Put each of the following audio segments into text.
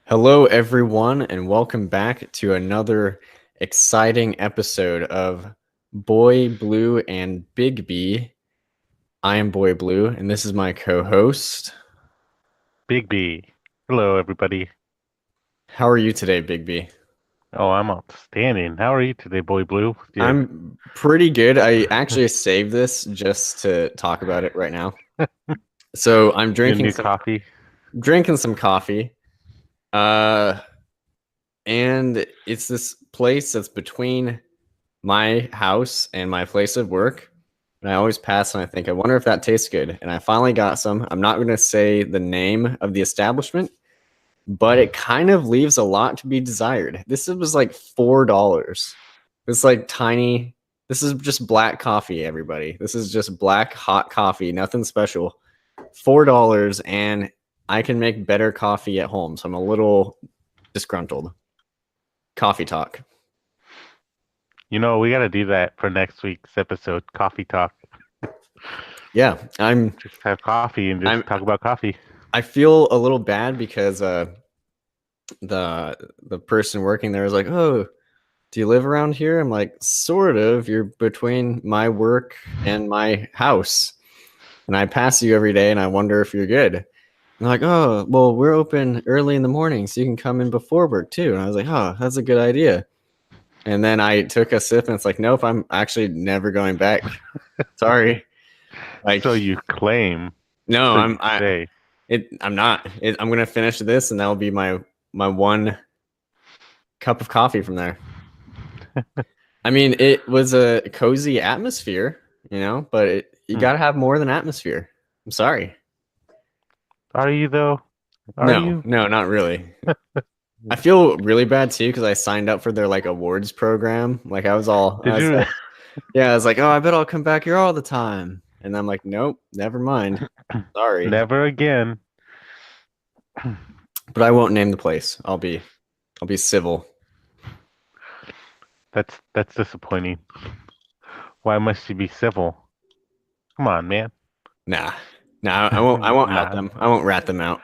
Hello, everyone, and welcome back to another exciting episode of Boy Blue and Bigby. I am Boy Blue, and this is my co-host. Bigby. Hello, everybody. How are you today, Bigby? Oh, I'm outstanding. How are you today, Boy Blue? Yeah. I'm pretty good. I actually saved this just to talk about it right now. So I'm Your drinking new some coffee? coffee. Uh, and it's this place that's between my house and my place of work. And I always pass and I think, I wonder if that tastes good. And I finally got some. I'm not going to say the name of the establishment, but it kind of leaves a lot to be desired. This was like $4. It's like tiny. This is just black coffee, everybody. This is just black hot coffee, nothing special. $4, and I can make better coffee at home. So I'm a little disgruntled. Coffee talk. We got to do that for next week's episode, Coffee Talk. Yeah, Just have coffee and I'm just talk about coffee. I feel a little bad because the person working there is like, "Oh, do you live around here?" I'm like, "Sort of. You're between my work and my house, and I pass you every day, and I wonder if you're good." And they're like, "Oh, well, we're open early in the morning, so you can come in before work too." And I was like, "Oh, that's a good idea." And then I took a sip, and it's like, "Nope, I'm actually never going back. Sorry." Like, So you claim, no, so you say. I'm not. I'm gonna finish this, and that'll be my one cup of coffee from there. I mean, it was a cozy atmosphere, but you Hmm. gotta have more than atmosphere. I'm sorry. Are you, though? Are No, you? no, not really. I feel really bad too because I signed up for their like awards program. Like I Did was you? like, yeah, I was like, oh, I bet I'll come back here all the time. And I'm like, nope, never mind. Sorry, Never again. but I won't name the place. I'll be civil. That's disappointing. Why must you be civil? Come on, man. Nah, nah, I won't out Nah. them. I won't rat them out.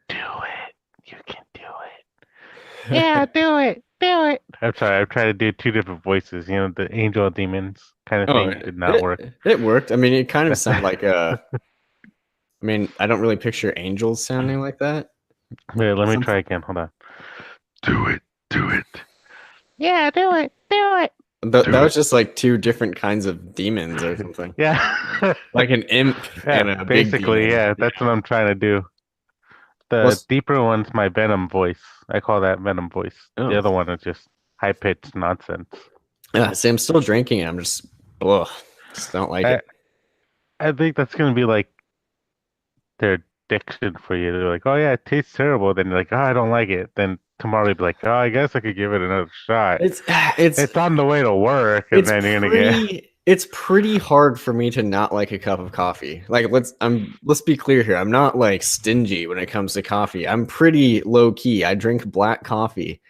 Do it. You can do it. Yeah, do it. Do it. I'm sorry. I'm trying to do two different voices. The angel and demons kind of Oh, thing did not work. it worked. I mean, it kind of sounded like I mean, I don't really picture angels sounding like that. Wait, let me Something. try again. Hold on. Do it. Do it. Yeah, do it. Do it. That Do was it. just like two different kinds of demons or something. Yeah. Like an imp Yeah, and a big basically, demon. yeah, Yeah. that's what I'm trying to do. Well, The deeper one's my venom voice. I call that venom voice. The oh, other one is just high pitched nonsense. yeah. See, I'm still drinking it. I'm just, ugh, just don't like I it. I think that's gonna be like their addiction for you. They're like, oh yeah, it tastes terrible. Then you're like, oh, I don't like it. Then tomorrow you'll be like, oh, I guess I could give it another shot. It's it's It's on the way to work, and it's then you're gonna get. pretty hard for me to not like a cup of coffee. Like let's be clear here. I'm not like stingy when it comes to coffee. I'm pretty low key. I drink black coffee,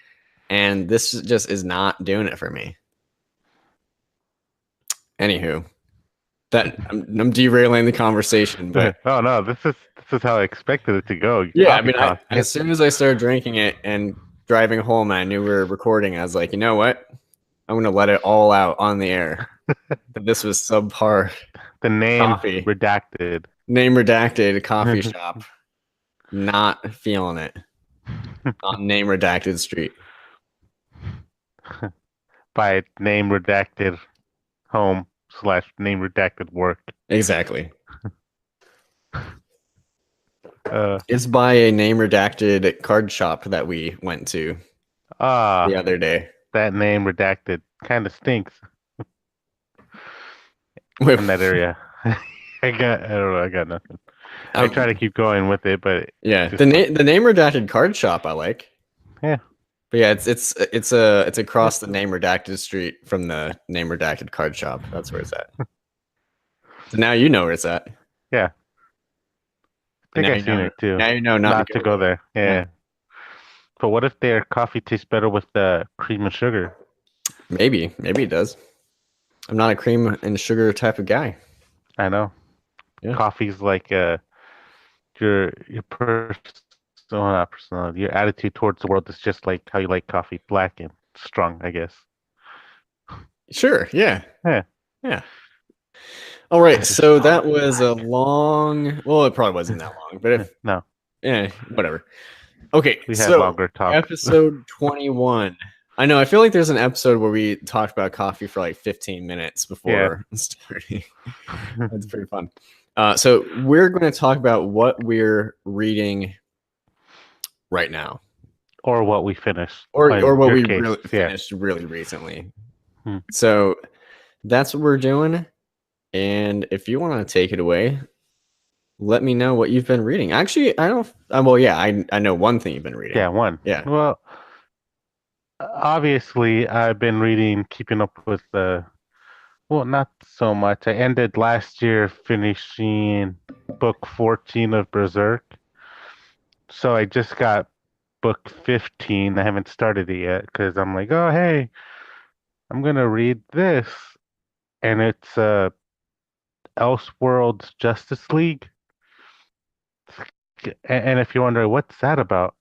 and this just is not doing it for me. Anywho, that I'm derailing the conversation, but Oh no, this is how I expected it to go. yeah, I Coffee mean, talk. Yeah. as soon as I started drinking it and driving home, I knew we were recording. I was like, you know what? I'm gonna let it all out on the air. That this was subpar The name coffee. redacted. Name redacted coffee shop. Not feeling it. On name redacted street. By name redacted home slash name redacted work. Exactly. Uh It's by a name redacted card shop that we went to the ah, other day. that name redacted kind of stinks Wait, in that area. I don't know. I got nothing. I try um, to keep going with it, but yeah, just the name redacted card shop I like. yeah. But yeah, it's across the name redacted street from the name redacted card shop. That's where it's at. So now you know where it's at. Yeah. I And think I've seen it too. now you know not to Not to go go there. there. Yeah. Yeah. But what if their coffee tastes better with the cream and sugar? Maybe it does. I'm not a cream and sugar type of guy. I know. Yeah. Coffee's like your not personality. Your attitude towards the world is just like how you like coffee, black and strong, I guess. Sure. Yeah. Yeah, Yeah. All right. I just So call that it was a black. long. Well, it probably wasn't that long, but if No, whatever. Okay. we had So longer talks. episode 21. I know. I feel like there's an episode where we talked about coffee for like 15 minutes Yeah. before starting. That's pretty fun. So we're going to talk about what we're reading right now, Or what we finished. or In what your we case, really yeah. finished really recently. Hmm. So that's what we're doing. And if you want to take it away, let me know what you've been reading. Actually, I don't. Well, yeah, I know one thing you've been reading. Yeah, one. Yeah. Well, obviously, I've been reading, keeping up with the. Well, not so much. I ended last year finishing book 14 of Berserk. So I just got book 15. I haven't started it yet because I'm like, oh, hey, I'm going to read this. And it's Elseworlds Justice League. And if you wonder, what's that about?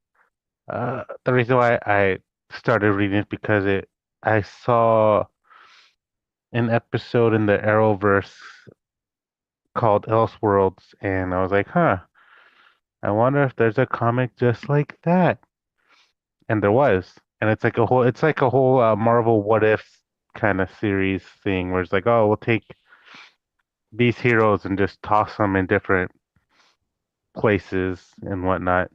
The reason why I started reading it because I saw an episode in the Arrowverse called Elseworlds, and I was like, huh, I wonder if there's a comic just like that. And there was, and it's like a whole Marvel What If kind of series thing, where it's like, oh, we'll take these heroes and just toss them in different places and whatnot.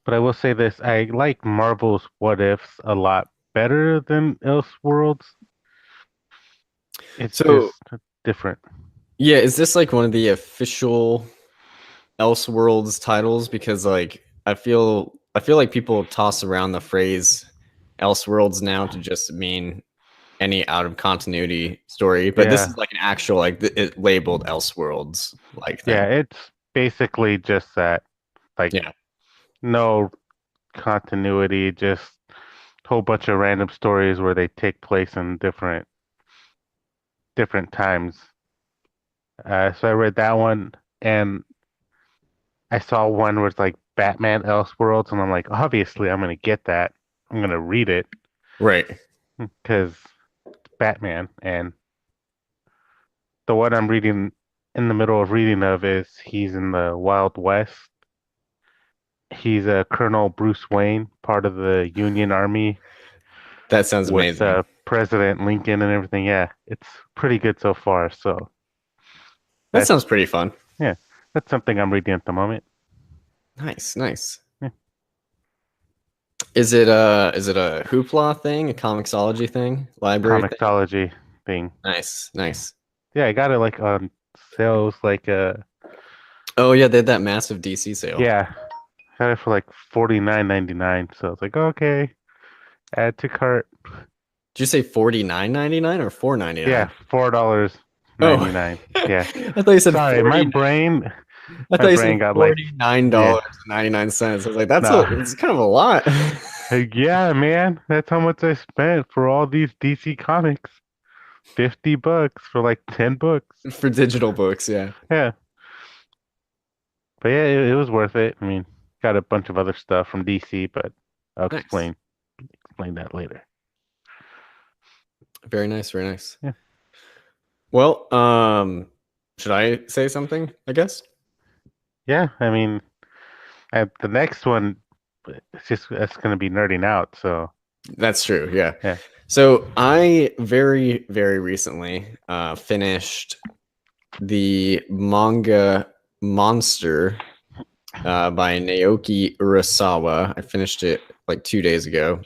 But I will say this, I like Marvel's What Ifs a lot better than Elseworlds. It's So just different. yeah, is this like one of the official Elseworlds titles? Because like I feel like people toss around the phrase Elseworlds now to just mean any out of continuity story, but this Yeah, is like an actual like it labeled Elseworlds like yeah, thing. it's basically just that. Like, Yeah. no continuity, just a whole bunch of random stories where they take place in different times. So I read that one, and I saw one where it's like Batman Elseworlds, and I'm like, obviously, I'm gonna get that. I'm gonna read it Right. because Batman. And the one I'm reading in the middle of reading of is he's in the Wild West. He's a Colonel Bruce Wayne, part of the Union Army That sounds with amazing. President Lincoln and everything. Yeah, it's pretty good so far. So That that's sounds pretty fun. yeah, that's something I'm reading at the moment. Nice, nice. Yeah. Is it a hoopla thing, a comicsology thing, library thing? Comicsology thing. Nice, nice. Yeah, I got it like on sales, like Oh yeah, they had that massive DC sale. yeah, got it for like 49.99. So it's like okay, add to cart. Did you say 49.99 or 4.99? Yeah, $4 Oh, 99. Yeah. I thought you said Sorry, 40. I my thought you brain said got like $49 yeah. and 99 cents. I was like, Nah. it's kind of a lot Like, yeah, man, that's how much I spent for all these DC comics. $50 for like 10 books. for digital books. Yeah, Yeah. But yeah, it was worth it. I mean, got a bunch of other stuff from DC, but I'll nice, explain that later. very nice, very nice. Yeah. Well, should I say something? I guess Yeah, I mean, the next one it's gonna be nerding out, so that's true. Yeah. yeah. So I very, very recently finished the manga Monster by Naoki Urasawa. I finished it like 2 days ago.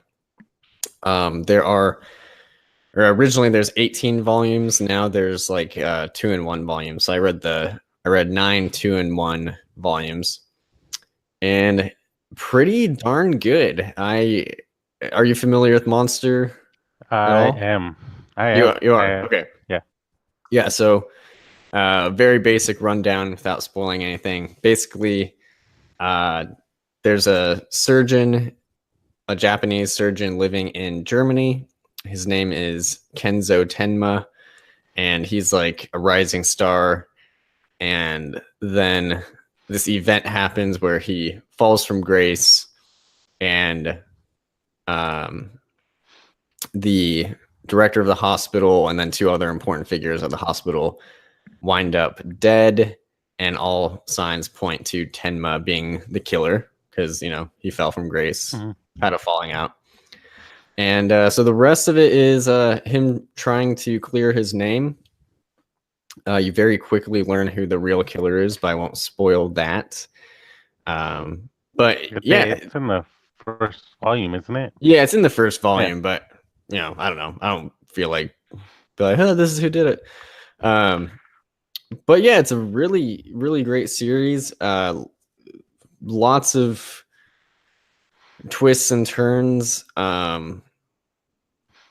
There are or originally there's 18 volumes. Now there's like 2-in-1 volumes. So I read 9 2-in-1 volumes, and pretty darn good. Are you familiar with Monster at I all? am. I You am. are, you are. Okay. Yeah. Yeah, so very basic rundown without spoiling anything. Basically, uh, there's a surgeon, a Japanese surgeon living in Germany. His name is Kenzo Tenma, and he's like a rising star. And then this event happens where he falls from grace, and um, the director of the hospital and then two other important figures of the hospital wind up dead, and all signs point to Tenma being the killer because he fell from grace, had a falling out. And so the rest of it is him trying to clear his name. You very quickly learn who the real killer is, but I won't spoil that. But yeah, it's in the first volume, isn't it? Yeah, it's in the first volume, but I don't know. I don't feel like oh, this is who did it. But yeah, it's a really, really great series. Lots of twists and turns. The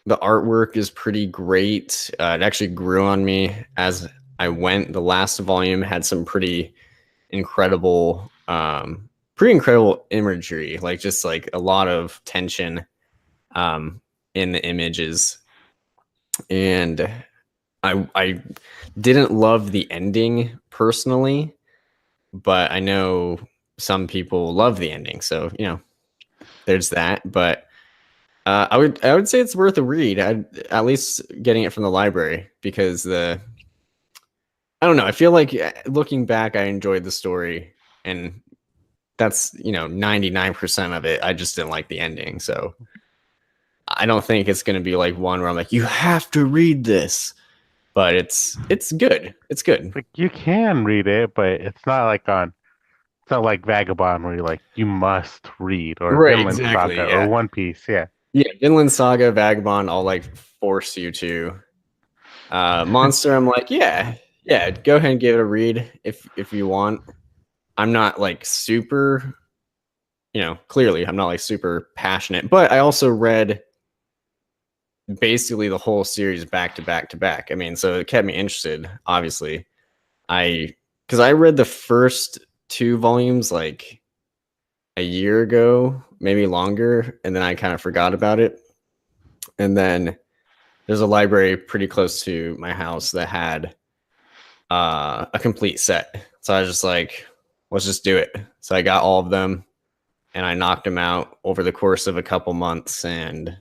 artwork is pretty great. It actually grew on me as I went. The last volume had some pretty incredible imagery, like just like a lot of tension in the images. And I didn't love the ending personally, but I know some people love the ending, so there's that. But I would say it's worth a read. At least getting it from the library, because I don't know. I feel like looking back, I enjoyed the story, and that's 99% of it. I just didn't like the ending, so I don't think it's going to be like one where I'm like, you have to read this. But it's good. It's good. Like, you can read it, but it's not like Vagabond where you're like, you must read, or Right, Vinland exactly, Saga, yeah. or One Piece. Yeah. Vinland Saga, Vagabond, I'll like force you to. Monster, I'm like, yeah, go ahead and give it a read if you want. I'm not like super, clearly I'm not like super passionate, but I also read basically the whole series back to back to back. I mean, so it kept me interested, obviously. Because I read the first 2 volumes like a year ago, maybe longer, and then I kind of forgot about it. And then there's a library pretty close to my house that had a complete set. So I was just like, let's just do it. So I got all of them, and I knocked them out over the course of a couple months, and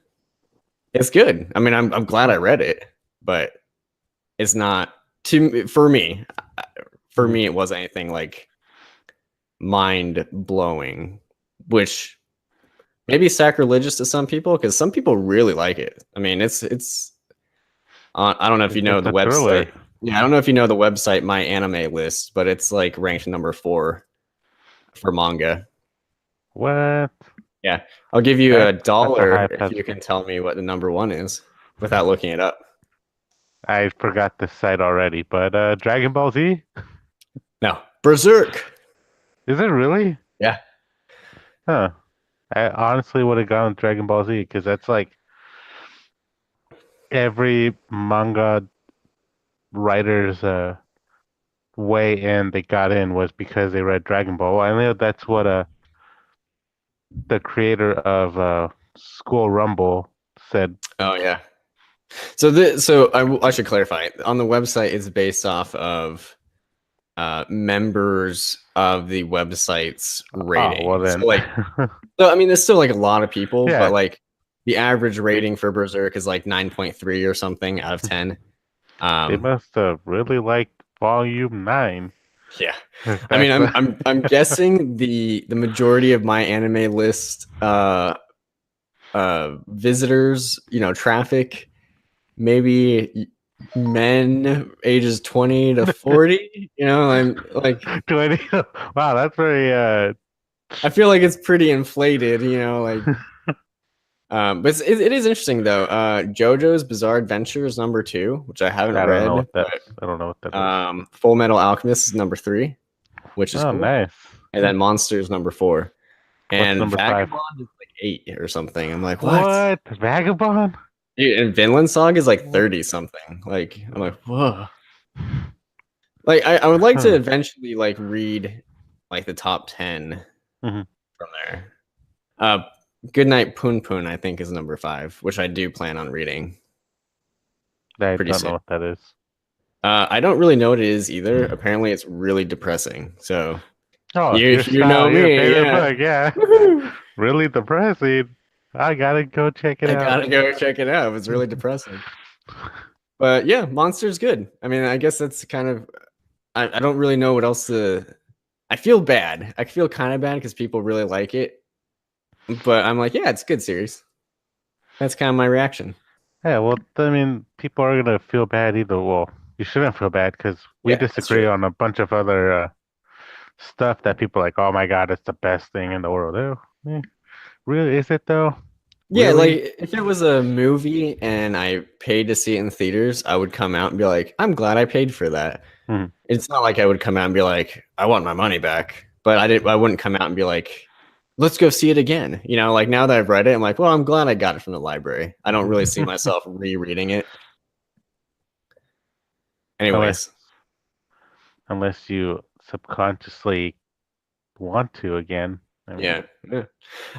it's good. I mean, I'm glad I read it, but it's not for me. For me, it wasn't anything like mind blowing, which maybe sacrilegious to some people, because some people really like it. I mean, it's I don't know if you know the website. Yeah, I don't know if you know the website My Anime List, but it's like ranked number 4 for manga. What? Yeah, I'll give you $1 if you can tell me what the number 1 is without looking it up. I forgot the site already, but Dragon Ball Z? No, Berserk. Is it really? Yeah. Huh. I honestly would have gone with Dragon Ball Z, because that's like every manga writer's way in they got in was because they read Dragon Ball. I know that's what the creator of School Rumble said. Oh yeah. So I should clarify. On the website, it's based off of members of the website's rating. Oh, well then. So I mean, there's still like a lot of people, but like the average rating for Berserk is like 9.3 or something out of 10. They must have really liked Volume 9. Yeah, I mean, I'm guessing the majority of My Anime List visitors, traffic, maybe men ages 20 to 40. I'm like 20. Wow, that's very. I feel like it's pretty inflated, but it is interesting though. JoJo's Bizarre Adventure is number 2, which I haven't read. I don't know what that is. Full Metal Alchemist is number 3, which is cool. Nice. And then Monster is number 4. And number Vagabond 5? is like 8 or something. I'm like, what? Vagabond? Dude, and Vinland Saga is like 30 something. Like, I'm like, whoa. Like, I would like to eventually like read like the top 10 from there. Goodnight Poon Poon, I think, is number 5, which I do plan on reading. I don't know what that is. I don't really know what it is either. Apparently, it's really depressing. So Oh, You your you know style, your me, favorite yeah. book, yeah. Woohoo! Really depressing. I gotta go check it I out. gotta go check it out. It was really depressing. But yeah, Monster's good. I mean, I guess that's kind of I don't really know what else to. I feel bad. I feel kind of bad because people really like it, but I'm like, yeah, it's a good series. That's kind of my reaction. Yeah, well, I mean, people are gonna feel bad either. Well, you shouldn't feel bad because we Yeah, that's disagree true. on a bunch of other stuff that people are like, oh my God, it's the best thing in the world. Oh, really? Is it though? Yeah, Really? like if it was a movie and I paid to see it in theaters, I would come out and be like, I'm glad I paid for that. Hmm. It's not like I would come out and be like, I want my money back. But I wouldn't come out and be like, let's go see it again. You know, like now that I've read it, I'm like, well, I'm glad I got it from the library. I don't really see myself rereading it. Unless Anyways, unless you subconsciously want to again. I mean, yeah. Yeah.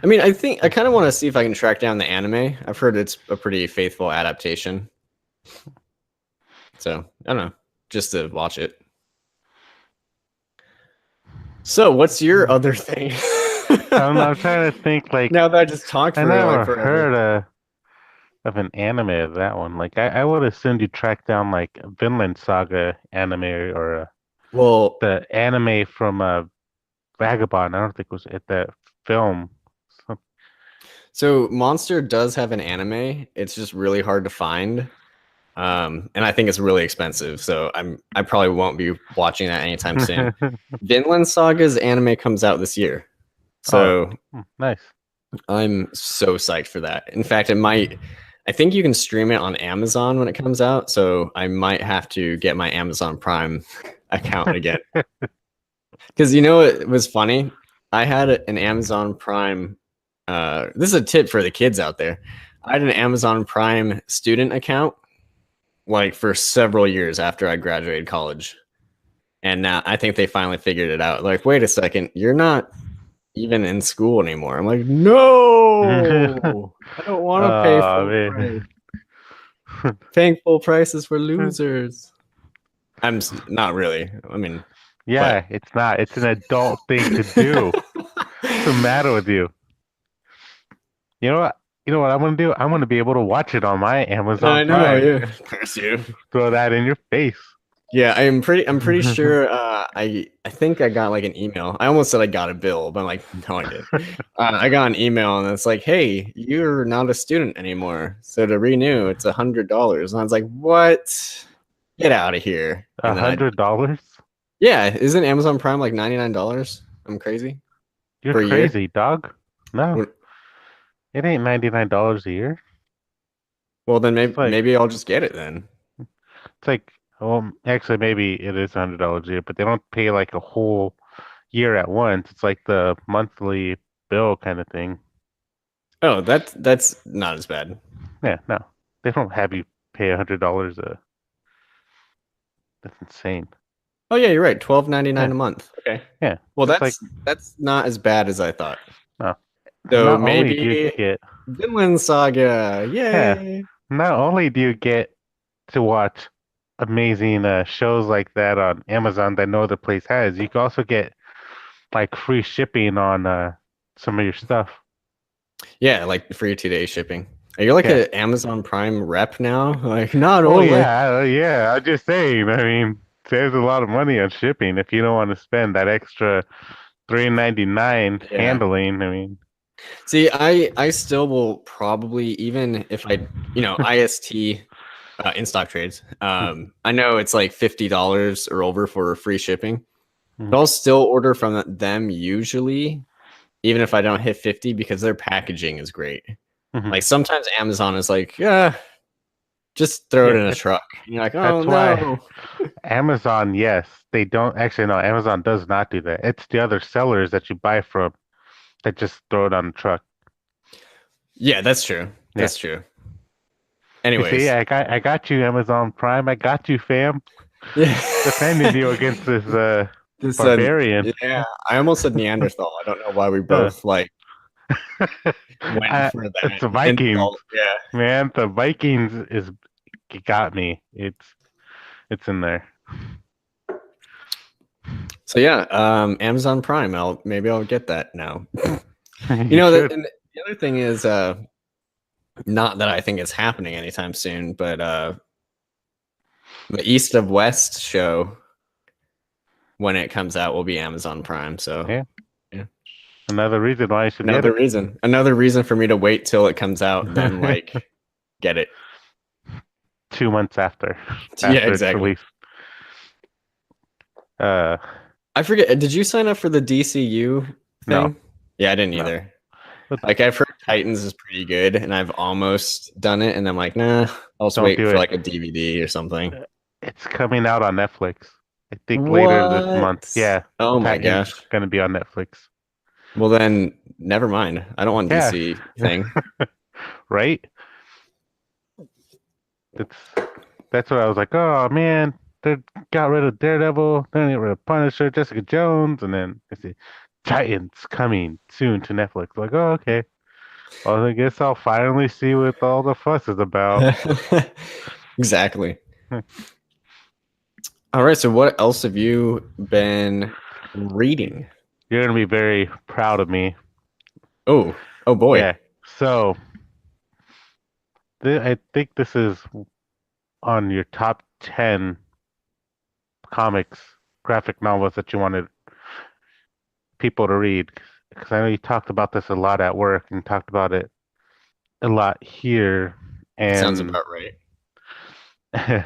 I mean, I think I kind of want to see if I can track down the anime. I've heard it's a pretty faithful adaptation. So I don't know, just to watch it. So what's your other thing? I don't know. I'm trying to think. Like, Now that I just talked I for like never forever. heard of an anime of that one. Like, I would assume you track down like a Vinland Saga anime or Well, the anime from Vagabond. I don't think it was at that film. So, so Monster does have an anime. It's just really hard to find. And I think it's really expensive. So I probably won't be watching that anytime soon. Vinland Saga's anime comes out this year. oh, So nice. I'm so psyched for that. In fact, it might I think you can stream it on Amazon when it comes out, so I might have to get my Amazon Prime account again. Because you know it was funny? I had an Amazon Prime. This is a tip for the kids out there. I had an Amazon Prime student account like for several years after I graduated college. And now I think they finally figured it out. Like, wait a second, you're not even in school anymore. I'm like, no, I don't want to pay Oh full price. man. Paying full prices for losers. Not really. I mean, but Yeah, it's not. It's an adult thing to do. What's the matter with you? You know what? You know what I'm gonna do? I'm gonna be able to watch it on my Amazon I know, Prime. yeah. Curse you. Throw that in your face. Yeah, I'm pretty sure I think I got like an email. I almost said I got a bill, but I'm like, no, I did. I got an email and it's like, hey, you're not a student anymore. So to renew, it's $100. And I was like, what? Get out of here. A And then $100? yeah, isn't Amazon Prime like $99? I'm crazy You're per year. crazy, dog. No, What- it ain't $99 a year. Well, then It's like maybe I'll just get it then. it's like actually maybe it is $100 a year, but they don't pay like a whole year at once. It's like the monthly bill kind of thing. Oh, that's not as bad. Yeah, no. They don't have you pay $100 a that's insane. Oh yeah, you're right. 12.99 Yeah, a month. Okay. yeah. Well, It's like that's not as bad as I thought. no. So Not only do you maybe get Vinland Saga. yeah, Yay. not only do you get to watch amazing shows like that on Amazon that no other place has, you can also get like free shipping on some of your stuff. Yeah, like free 2 day shipping. Are you like Yeah. an Amazon Prime rep now? Like not Oh only. yeah, yeah. I'm just saying. I mean, saves a lot of money on shipping if you don't want to spend that extra 3.99 Yeah. handling. I mean, See, I still will probably even if IST in stock trades. I know it's like $50 or over for free shipping, but I'll still order from them usually, even if I don't hit 50 because their packaging is great. mhm. Like sometimes Amazon is like, yeah, just throw it Yeah, in a truck. And you're like, oh that's why no. Amazon, yes, they don't actually no, Amazon does not do that. It's the other sellers that you buy from that just throw it on the truck. Yeah, that's true. Yeah. That's true. You see, Anyways. I got you, Amazon Prime. I got you, fam. Defending Yeah. you against this This barbarian. yeah, I almost said Neanderthal. I don't know why we Uh, both like went for it's that the Vikings, insult. Yeah. man. The Vikings is it got me. It's in there. So yeah, Amazon Prime. Maybe I'll get that now. You should. And the other thing is, not that I think it's happening anytime soon, but the East of West show, when it comes out, will be Amazon Prime. So Yeah. yeah, Another reason why you should get it. another reason for me to wait till it comes out, then like get it 2 months after Yeah, it's exactly. released. Uh, I forget. Did you sign up for the DCU no, thing? Yeah, I didn't no. either. But Like I've heard Titans is pretty good, and I've almost done it, and I'm like, nah, I'll just don't wait do for it. like a DVD or something. It's coming out on Netflix. I think later this month. What? Yeah, Oh my Titans gosh. gonna be on Netflix. Well then, never mind. I don't want Yeah, DC thing. right. That's that's what I was like. Oh man, they got rid of Daredevil, then they got rid of Punisher, Jessica Jones, and then I see Titans coming soon to Netflix. Like, oh okay. Well, I guess I'll finally see what all the fuss is about. Exactly. All right. So what else have you been reading? You're gonna be very proud of me. Oh boy. Yeah. So I think this is on your top 10 comics, graphic novels that you wanted people to read. Because I know you talked about this a lot at work and talked about it a lot here. Sounds And about right.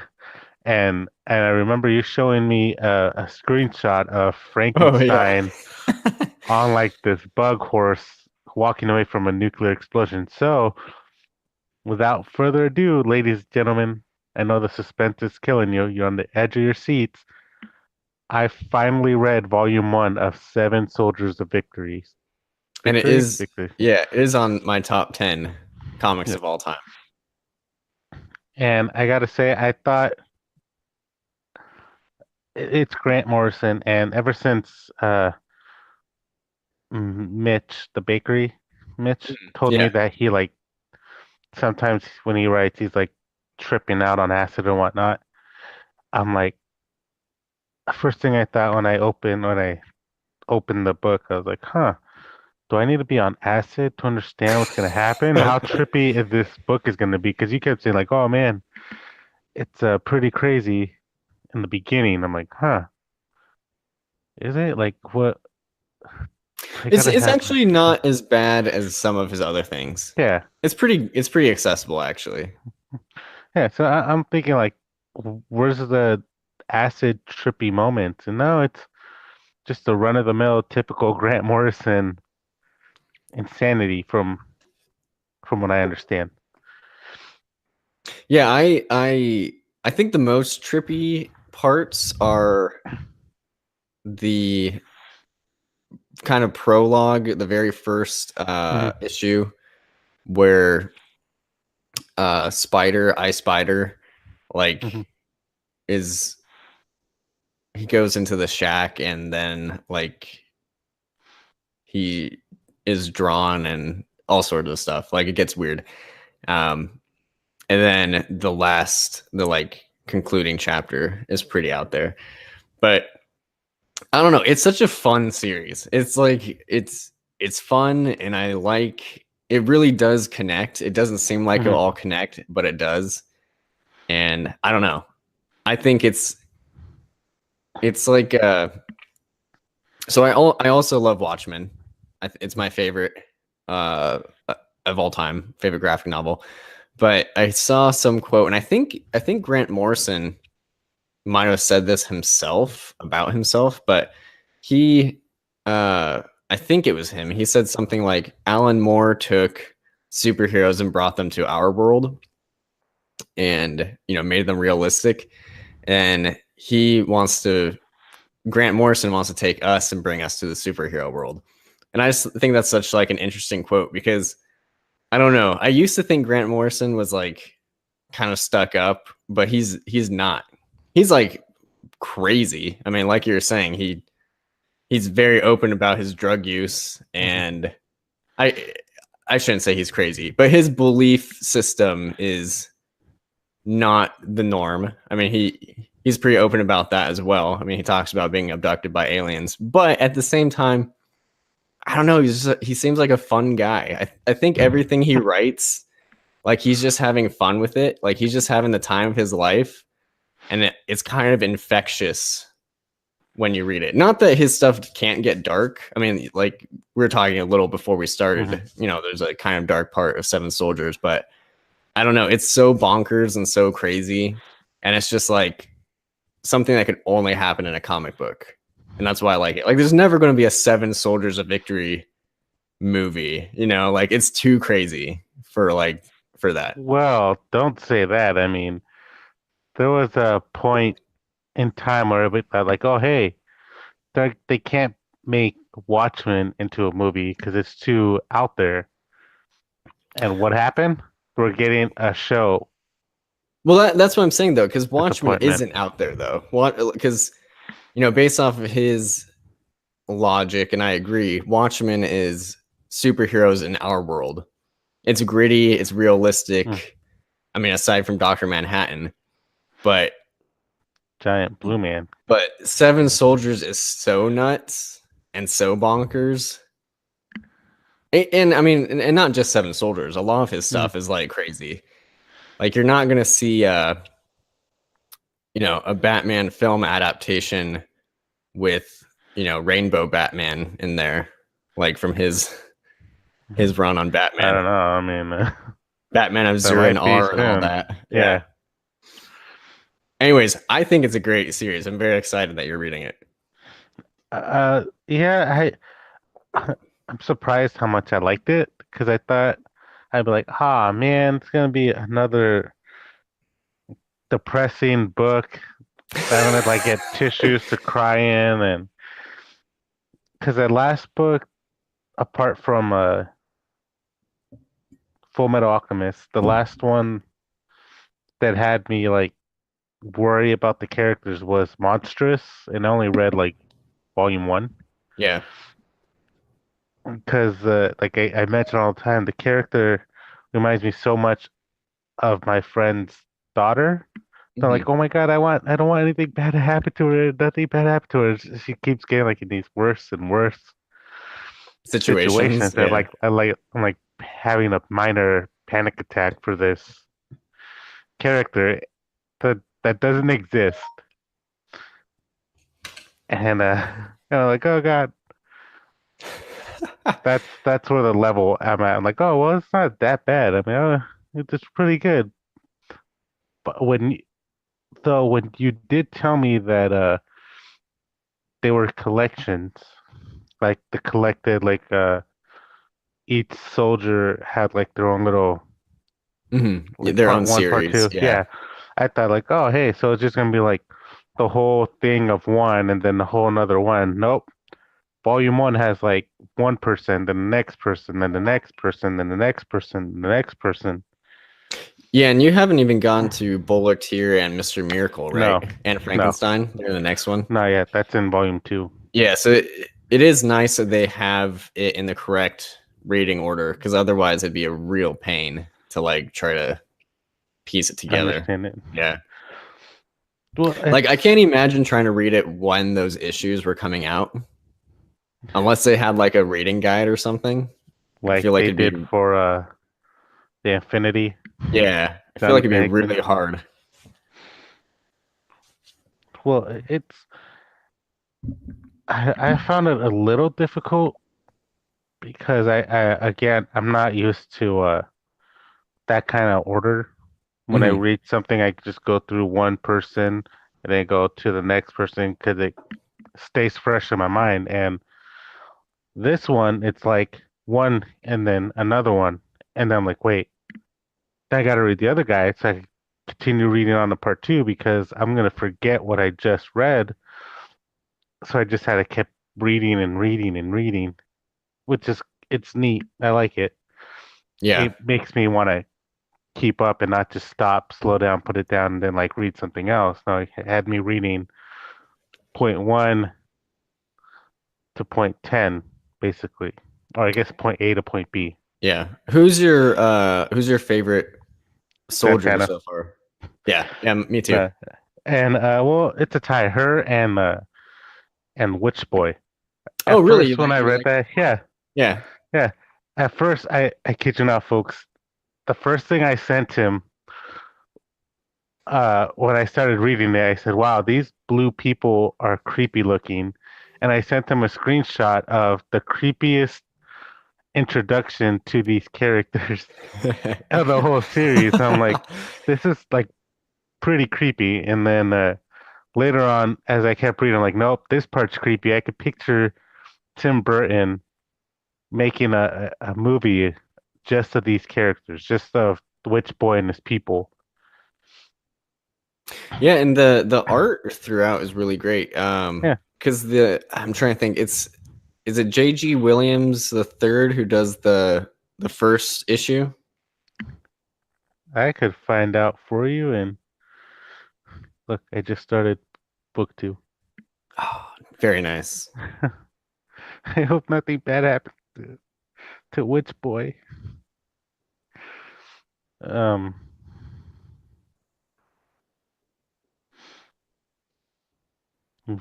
and I remember you showing me a screenshot of Oh yeah. Frankenstein on like this bug horse walking away from a nuclear explosion. So, without further ado, ladies and gentlemen, I know the suspense is killing you. You're on the edge of your seats. I finally read volume 1 of Seven Soldiers of Victory. And it Victory? is, Victory. yeah, it is on my top 10 comics Yeah. of all time. And I gotta say, I thought it's Grant Morrison, and ever since Mitch, the bakery, Mitch told me Yeah. that he like sometimes when he writes, he's like tripping out on acid and whatnot. I'm like, first thing I thought when I opened the book, I was like, huh, do I need to be on acid to understand what's gonna happen? How trippy is this book is gonna be? Because you kept saying like, oh man, it's pretty crazy in the beginning. I'm like, huh, is it? Like what? I gotta It's have, actually not as bad as some of his other things. yeah, It's pretty accessible actually. yeah. So I'm thinking like, where's the acid trippy moments? And no, it's just a run of the mill typical Grant Morrison insanity from what I understand. Yeah, I think the most trippy parts are the kind of prologue, the very first issue where Ice Spider, like Mm-hmm. is he goes into the shack and then like he is drawn and all sorts of stuff. Like it gets weird. Um, and then the like concluding chapter is pretty out there. But I don't know. It's such a fun series. It's like it's fun, and I like it. Really does connect. It doesn't seem like it'll Mm-hmm. all connect, but it does. And I don't know. I think it's like so I also love Watchmen. It's my favorite uh of all time, favorite graphic novel. But I saw some quote, and I think Grant Morrison might have said this himself about himself, but he I think it was him. He said something like Alan Moore took superheroes and brought them to our world and, you know, made them realistic. And Grant Morrison wants to take us and bring us to the superhero world. And I just think that's such like an interesting quote because I don't know. I used to think Grant Morrison was like kind of stuck up, but he's not. He's like crazy. I mean, like you were saying, he's very open about his drug use, Mm-hmm. and I I shouldn't say he's crazy, but his belief system is not the norm. I mean, he's pretty open about that as well. I mean, he talks about being abducted by aliens, but at the same time, I don't know. He seems like a fun guy. I think everything he writes, like he's just having fun with it. Like he's just having the time of his life, and it's kind of infectious when you read it. Not that his stuff can't get dark. I mean, like we were talking a little before we started. Mm-hmm. You know, there's a kind of dark part of Seven Soldiers, but I don't know. It's so bonkers and so crazy, and it's just like something that could only happen in a comic book. And that's why I like it. Like, there's never going to be a Seven Soldiers of Victory movie, you know, like it's too crazy for that. Well, don't say that. I mean, there was a point in time where it thought like, oh, hey, they can't make Watchmen into a movie because it's too out there. And what happened? We're getting a show. Well, that's what I'm saying though, because Watchmen Disappointment. isn't out there though. What? Because you know, based off of his logic, and I agree, Watchmen is superheroes in our world. It's gritty, it's realistic. Mm. I mean, aside from Doctor Manhattan, but Giant Blue Man. Seven Soldiers is so nuts and so bonkers. And I mean, and not just Seven Soldiers. A lot of his stuff is like crazy. Like you're not gonna see you know, a Batman film adaptation with, you know, Rainbow Batman in there, like from his run on Batman. I don't know. I mean, Batman of Zero and R and all that. Yeah. Anyways, I think it's a great series. I'm very excited that you're reading it. Yeah, I'm surprised how much I liked it because I thought I'd be like, ah, man, it's gonna be another depressing book that I'm gonna like get tissues to cry in, and because the last book, apart from Full Metal Alchemist, the last one that had me like worry about the characters was Monstrous, and I only read like volume one. Yeah. Because like I mention all the time, the character reminds me so much of my friend's daughter. So I'm like, oh my God, I don't want anything bad to happen to her. Nothing bad happen to her. She keeps getting like in these worse and worse Situations. that Yeah. I'm like having a minor panic attack for this character that doesn't exist. And you know, like, oh God, that's where the level I'm at. I'm like, oh well, it's not that bad. I mean, it's pretty good. But when you did tell me that they were collections, like the collected, like each soldier had like their own little like Their part own one, part series. two. Yeah. Yeah, I thought like, oh hey, so it's just gonna be like the whole thing of one and then the whole another one. Nope. Volume one has like one person, then the next person, then the next person, then the next person, the next person. Yeah, and you haven't even gone to Bolartier and Mr. Miracle, right? No, And no, Frankenstein. They're the next one. not yet. That's in volume two. Yeah, so it is nice that they have it in the correct rating order, because otherwise it'd be a real pain to like try to piece it together. Understand it. Yeah. Well, Like I can't imagine trying to read it when those issues were coming out, unless they had like a reading guide or something. I like feel like they it'd did be for the Infinity. yeah. I feel Done like it'd be big. really hard. Well, I found it a little difficult because I again I'm not used to that kind of order. When I read something, I just go through one person and then go to the next person because it stays fresh in my mind. And this one, it's like one and then another one, and then I'm like, wait, then I got to read the other guy, so I can continue reading on to part two because I'm gonna forget what I just read. So I just had to keep reading and reading and reading, which is it's neat. I like it. Yeah. It makes me want to keep up and not just stop, slow down, put it down, and then like read something else. No, it had me reading point one to point 10, basically. Or I guess point A to point B. Yeah. Who's your favorite soldier Santana. so far? Yeah. Yeah, me too. And well, it's a tie. Her and Witch Boy. Oh, At really? first, when I You read like? that, yeah, Yeah. yeah. At first, I kid you not, folks. The first thing I sent him, when I started reading it, I said, "Wow, these blue people are creepy looking," and I sent him a screenshot of the creepiest introduction to these characters of the whole series. I'm like, this is like pretty creepy. And then later on, as I kept reading, I'm like, nope, this part's creepy. I could picture Tim Burton making a movie just of these characters, just of Witch Boy and his people. Yeah, and the art throughout is really great. Yeah, Because I'm trying to think, is it J.G. Williams the third who does the first issue? I could find out for you. And look, I just started book two. Oh, very nice. I hope nothing bad happens to Witch Boy. Um, And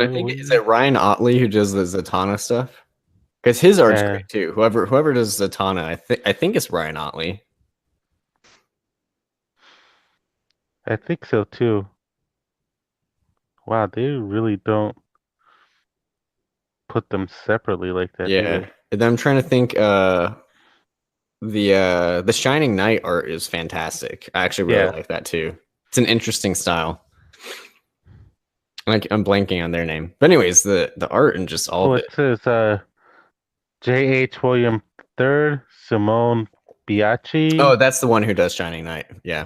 I are think is we? it Ryan Otley who does the Zatanna stuff? Because his art's Uh, great too. Whoever does Zatanna, I think it's Ryan Otley. I think so too. Wow, they really don't put them separately like that, do Yeah. they? And then I'm trying to think. The Shining Knight art is fantastic. I actually really Yeah. like that too. It's an interesting style. Like I'm blanking on their name, but anyways, the art and just all Oh, of it it. says J.H. William III, Simone Oh, Biaggi, that's the one who does Shining Knight. Yeah.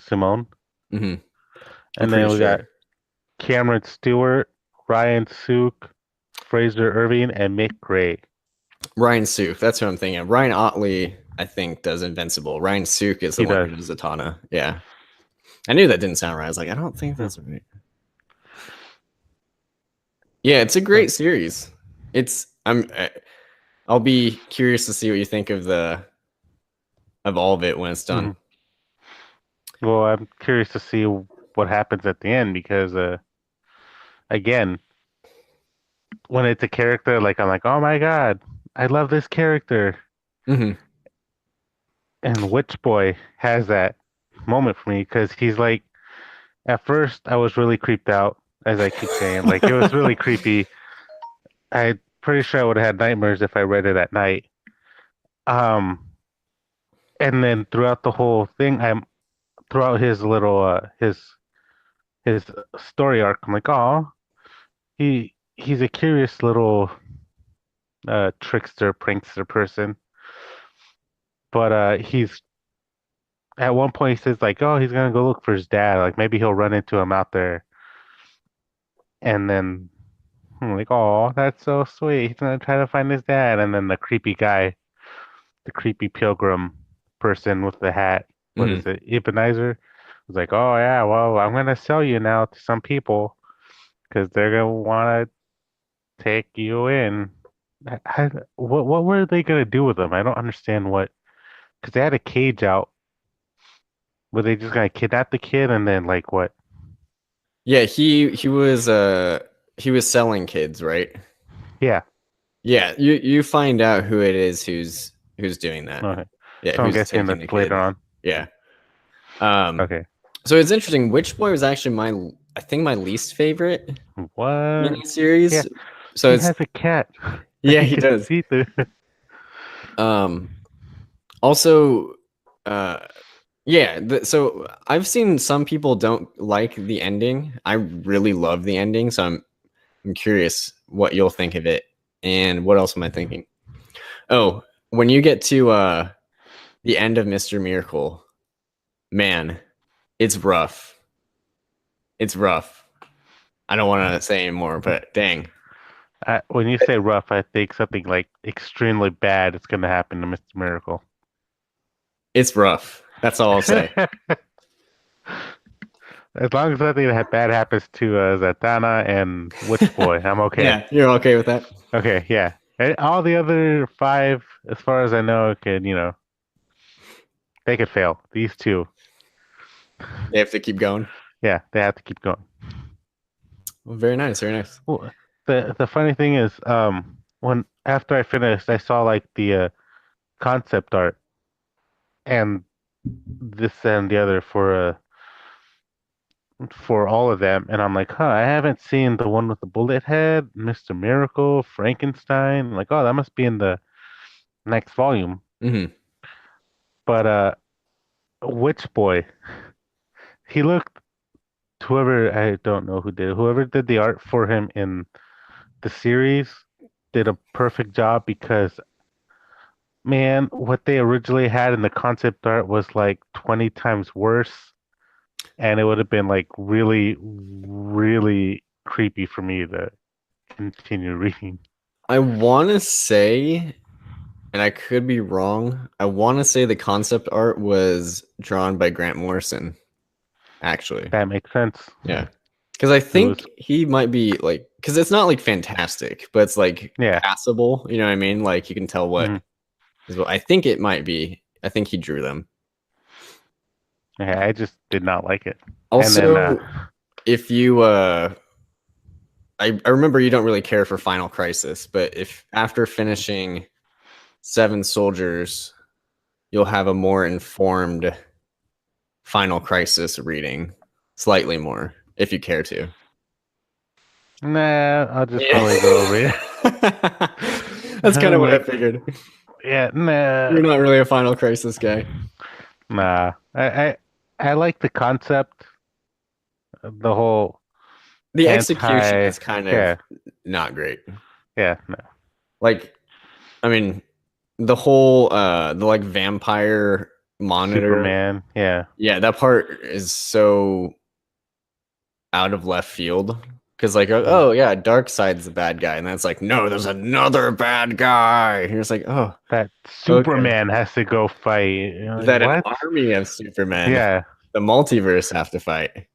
Simone, Hmm. I'm and pretty then we sure got Cameron Stewart, Ryan Sook, Fraser Irving, and Mick Gray. Ryan Sook. That's what I'm thinking of. Ryan Otley, I think, does Invincible. Ryan Sook is the He one does. who does Zatanna. Yeah. I knew that didn't sound right. I was like, I don't think Hmm. that's right. Yeah, it's a So, great series. I'll be curious to see what you think of all of it when it's done. mhm. Well, I'm curious to see what happens at the end because, again, when it's a character, like I'm like, oh my god, I love this character. Hmm. And Witch Boy has that moment for me because he's like, at first I was really creeped out, as I keep saying, like it was really creepy. I'm pretty sure I would have had nightmares if I read it at night. Um, and then throughout the whole thing, I'm throughout his little his story arc, I'm like, oh, he's a curious little trickster, prankster person. But he's at one point he says like, oh, he's gonna go look for his dad. Like maybe he'll run into him out there. And then I'm like, oh, that's so sweet. He's gonna try to find his dad. And then the creepy guy, the creepy pilgrim person with the hat, what Hmm. is it, Ebenezer, was like, oh yeah, well, I'm gonna sell you now to some people because they're gonna want to take you in. What were they gonna do with him? I don't understand what, because they had a cage out. Were they just gonna kidnap the kid and then like what? Yeah, he was selling kids, right? Yeah. Yeah, you find out who it is who's doing that. Okay. Yeah, So I'm who's guessing taking the that's later kid. on. Yeah. Um, Okay. so it's interesting. Witch Boy was actually I think my least favorite What? Yeah. miniseries. So He it's has a cat that yeah, he he can does. see through. Um, also, uh, yeah. So I've seen some people don't like the ending. I really love the ending, so I'm curious what you'll think of it. And what else am I thinking? Oh, when you get to the end of Mr. Miracle, man, it's rough. It's rough. I don't want to say anymore, but dang, When you say rough, I think something like extremely bad is going to happen to Mr. Miracle. it's rough. That's all I'll say. As long as nothing bad happens to Zatanna and Witch Boy, I'm okay. Yeah, you're okay with that? Okay, yeah. And all the other five, as far as I know, could, they could fail. These two, They have to keep going. Yeah, they have to keep going. Well, very nice, very nice. Well, the funny thing is, when after I finished, I saw like the concept art and this and the other for all of them, and I'm like, huh, I haven't seen the one with the bullet head, Mr. Miracle, Frankenstein. I'm like, oh, that must be in the next volume. Hmm. But Witch Boy, he looked whoever I don't know who did it, whoever did the art for him in the series did a perfect job because man, what they originally had in the concept art was like 20 times worse, and it would have been like really, really creepy for me to continue reading. I want to say, and I could be wrong, I want to say the concept art was drawn by Grant Morrison, actually. That makes sense. Yeah. Because I It was, think he might be like, because it's not like fantastic, but it's like yeah. passable. You know what I mean? Like you can tell what Mhm. is what I think it might be. I think he drew them. Yeah, I just did not like it. And then, Also, if you, I remember you don't really care for Final Crisis, but if after finishing Seven Soldiers, you'll have a more informed Final Crisis reading, slightly more, if you care to. nah, I'll just Yeah. probably go over it. That's kind of I'm what I like, figured. yeah, nah, You're not really a Final Crisis guy. nah. I like the concept, the whole The execution anti, is kind of yeah, not great. yeah, no. Like, I mean, the whole the like vampire monitor, Superman, yeah. yeah, that part is so out of left field. Because like, Mm. oh yeah, Darkseid's the bad guy, and then it's like, no, there's another bad guy. And you're just like, oh, That okay. Superman has to go fight. Like, That an what? army of Supermen, Yeah, the multiverse, have to fight.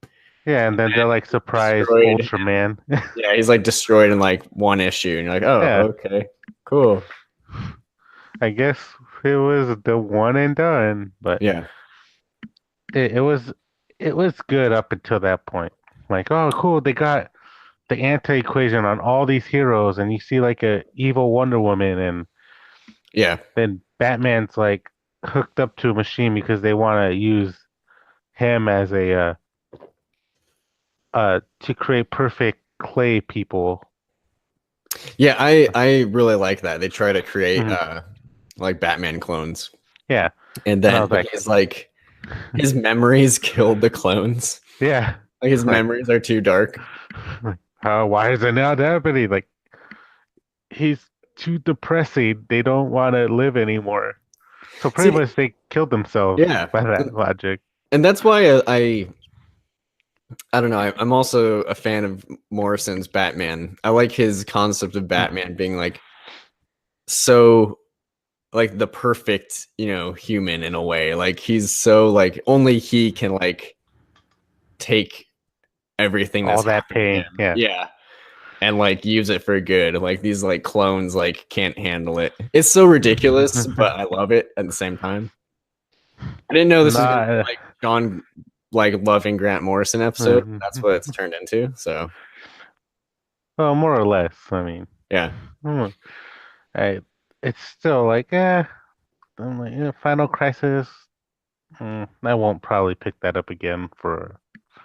yeah, and then they're like surprise Destroyed. Ultraman. Yeah, he's like destroyed in like one issue, and you're like, Yeah, oh, okay, cool. I guess it was the one and done, but Yeah, it was good up until that point. Like, oh, cool, they got the anti-equation on all these heroes, and you see like a evil Wonder Woman, and yeah, then Batman's like hooked up to a machine because they want to use him as a to create perfect clay people. yeah. I really like that. They try to create Mhm. like Batman clones, Yeah, and and I then was but like, he's like his memories killed the clones. yeah, Like his like, memories are too dark. why is it not happening? Like, he's too depressing. They don't want to live anymore. So pretty See, much they killed themselves yeah, by that logic. and that's why I don't know. I'm also a fan of Morrison's Batman. I like his concept of Batman being like so like the perfect, human in a way. Like he's so like only he can like take everything All that's that happened to pain. him. Yeah. Yeah. And like use it for good. Like these like clones like can't handle it. It's so ridiculous, but I love it at the same time. I didn't know this was gonna be Not. like John like loving Grant Morrison episode. That's what it's turned into. So Well, more or less. I mean, yeah, hmm, I. It's still like, I'm like, Final Crisis. I won't probably pick that up again for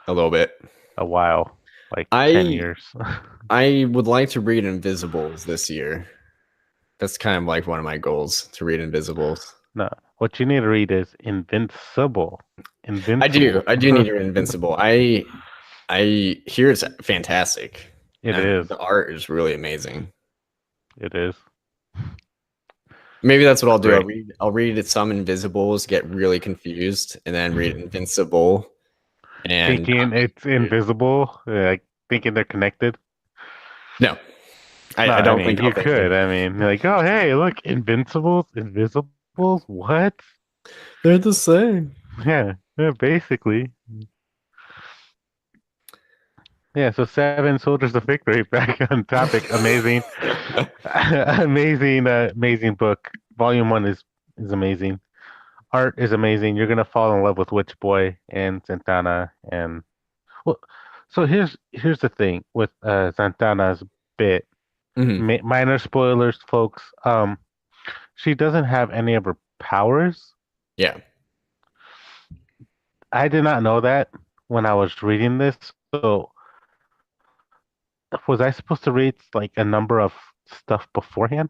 a little bit. a while, like 10 I years. I would like to read Invisibles this year. That's kind of like one of my goals to read Invisibles. No, what you need to read is Invincible. I do. Invincible. I do need to read Invincible. I hear it's fantastic, It and is. the art is really amazing. It is. Maybe that's what It's I'll do. great. I'll read some Invisibles, get really confused, and then read Invincible and not Thinking be it's confused. invisible, like thinking they're connected. No, No, I I don't mean think I'll you think could. they're I mean, like, oh hey, look, Invincibles, Invisibles. What? they're the same. Yeah, yeah, basically. Yeah. So Seven Soldiers of Victory. Back on topic. Amazing, amazing, amazing book. Volume one is amazing. Art is amazing. You're gonna fall in love with Witch Boy and Santana and Well, so here's the thing with Santana's bit. Hmm. Minor spoilers, folks. She doesn't have any of her powers. Yeah. I did not know that when I was reading this. So was I supposed to read like a number of stuff beforehand?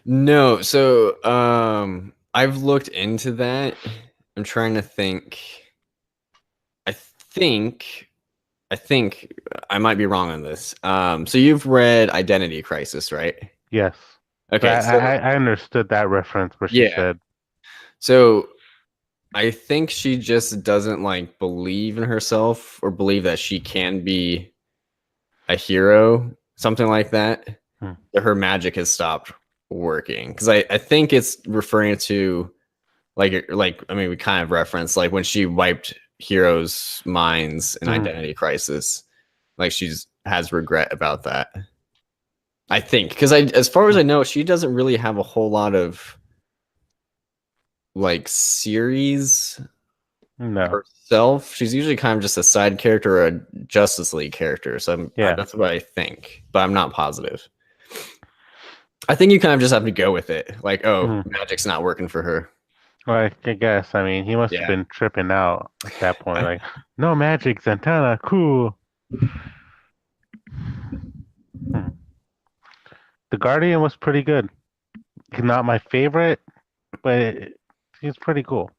No, so I've looked into that. I'm trying to think. I think I think I might be wrong on this. So you've read Identity Crisis, right? Yes. So Okay, so I understood that reference where she yeah. said, So I think she just doesn't like believe in herself or believe that she can be a hero, something like that. hmm, Her magic has stopped working. Because I think it's referring to like I mean we kind of referenced like when she wiped Hero's minds in hmm, Identity Crisis, like she's has regret about that. I think because I as far as hmm, I know, she doesn't really have a whole lot of like series no. herself. She's usually kind of just a side character or a Justice League character. So Yeah. that's what I think, but I'm not positive. I think you kind of just have to go with it. Like, oh, Hmm. magic's not working for her. Well, I guess. I mean, he must have Yeah. been tripping out at that point. Like, no magic, Santana, cool. Hmm. The Guardian was pretty good. Not my favorite, but he's pretty cool.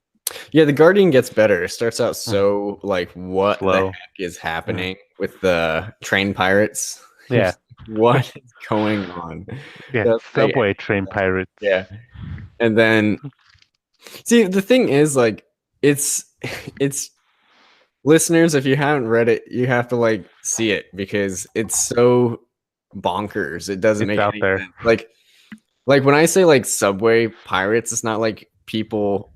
Yeah, the Guardian gets better. It starts out Hmm. so like, what the Slow. heck is Hmm. happening with the train pirates? Yeah. What is going on? Yeah. That's like, Subway train pirates. yeah. And then see the thing is like it's it's listeners, if you haven't read it, you have to like see it because it's so bonkers. It doesn't It's make out any there. sense. Like when I say like subway pirates, it's not like people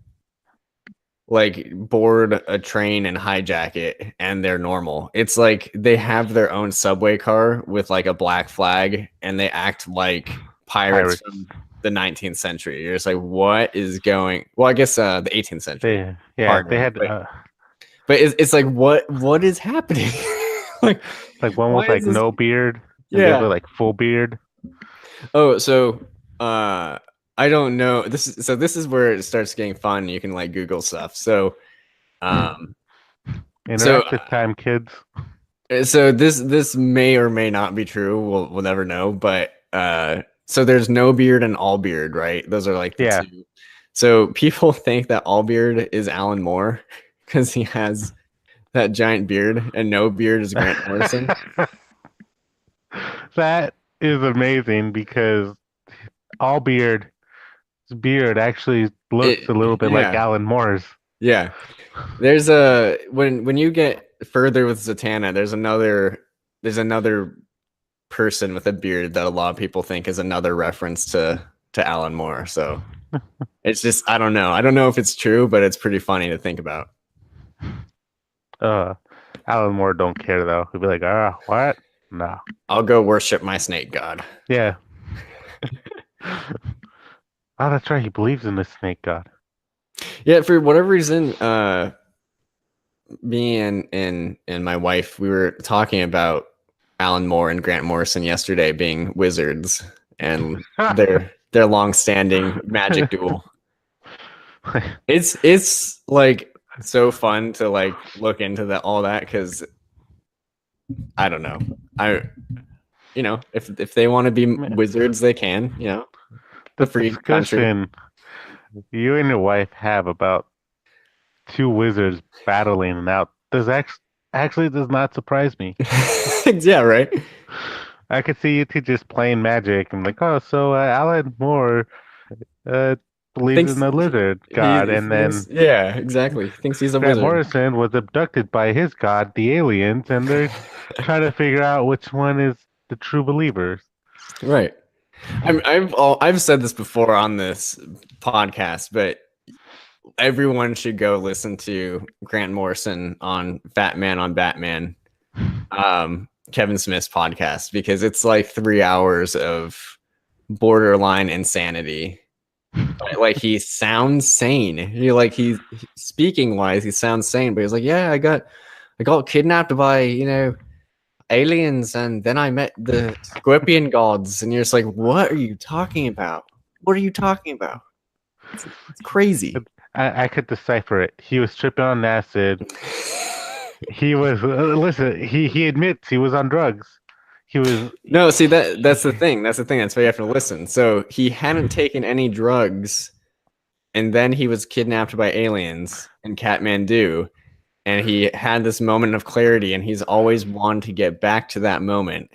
like board a train and hijack it and they're normal. It's like they have their own subway car with like a black flag and they act like pirates Pirates. from the 19th century. You're just like, what is going? Well, I guess the 18th century. They Pardon me, had but it's like what is happening? Like, like one why with is like this? no beard and the Yeah. other like full beard. Oh, so I don't know. This is where it starts getting fun. You can like Google stuff. Um, so Interactive time, kids. so this may or may not be true. We'll never know. But so there's no beard and all beard, right? Those are like the Yeah. two. So people think that all beard is Alan Moore because he has that giant beard, and no beard is Grant Morrison. That is amazing because all beard actually looks a little bit like Yeah, Alan Moore's. yeah. There's a when you get further with Zatanna, there's another person with a beard that a lot of people think is another reference to Alan Moore. So it's just I don't know. I don't know if it's true, but it's pretty funny to think about. Uh, Alan Moore don't care though. He'll be like, what? No. I'll go worship my snake god. Yeah. Oh, that's right. He believes in the snake god. Yeah, for whatever reason, me and my wife, we were talking about Alan Moore and Grant Morrison yesterday being wizards and their long-standing magic duel. It's like so fun to like look into that all that because I don't know. If they want to be wizards, they can. The The free country. discussion you and your wife have about two wizards battling out actually does not surprise me. Yeah, right. I could see you two just playing magic and like, oh, so Alan Moore uh, believes in Thinks the lizard god, he and then thinks yeah, exactly. Thinks he's a Grant wizard. Morrison was abducted by his god, the aliens, and they're trying to figure out which one is the true believers. Right. I've said this before on this podcast, but everyone should go listen to Grant Morrison on Fat Man on Batman, Kevin Smith's podcast because it's like 3 hours of borderline insanity. Like he sounds sane. He's speaking wise, he sounds sane, but he's like, yeah, I got I got kidnapped by, aliens, and then I met the scorpion gods, and you're just like, what are you talking about? What are you talking about? It's crazy. I could decipher it. He was tripping on acid. He was listen. He admits he was on drugs. He was. No, see that's the thing. That's the thing. That's why you have to listen. So he hadn't taken any drugs, and then he was kidnapped by aliens in Kathmandu, and he had this moment of clarity, and he's always wanted to get back to that moment.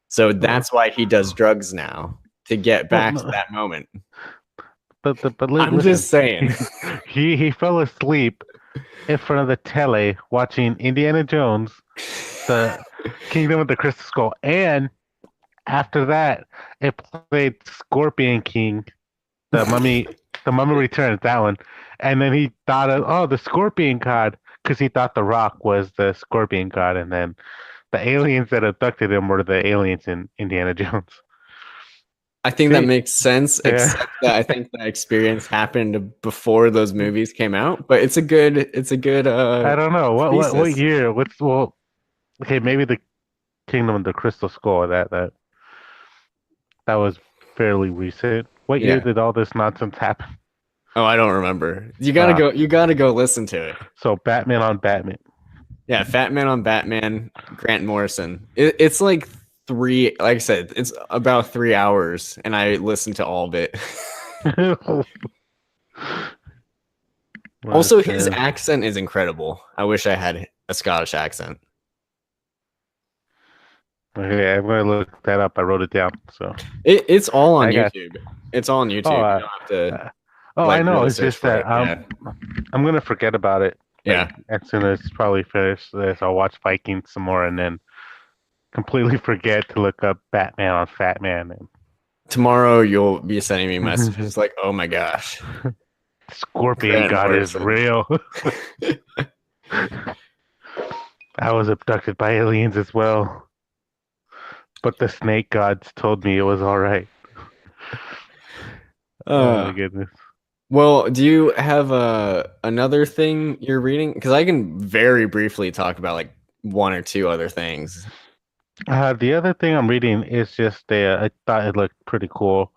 So that's why he does drugs now, to get back to that moment. But I'm just saying. he fell asleep in front of the tele watching Indiana Jones, the Kingdom of the Crystal Skull, and after that it played Scorpion King, the Mummy Returns, that one, and then he thought of the Scorpion God because he thought the Rock was the Scorpion God, and then the aliens that abducted him were the aliens in Indiana Jones. I think that makes sense, Yeah. except that I think that experience happened before those movies came out. But it's a good. I don't know what thesis. year. Okay, maybe the Kingdom of the Crystal Skull. That was fairly recent. What year did all this nonsense happen? Oh, I don't remember. You gotta go. You gotta go listen to it. So Batman on Batman. Yeah, Fat Man on Batman. Grant Morrison. It's like like I said, it's about 3 hours, and I listened to all of it. Also, his accent is incredible. I wish I had a Scottish accent. Okay, I'm gonna look that up. I wrote it down. So it's all on YouTube. It's all on YouTube. Oh, you don't have to. I know. Really, it's just that I'm gonna forget about it. Yeah. As soon as probably finish this, I'll watch Vikings some more, and then completely forget to look up Batman on Fat Man. And tomorrow you'll be sending me messages like, "Oh my gosh, Scorpion God is real." I was abducted by aliens as well, but the snake gods told me it was all right. Oh my goodness. Well, do you have another thing you're reading? Because I can very briefly talk about like one or two other things. The other thing I'm reading is just I thought it looked pretty cool.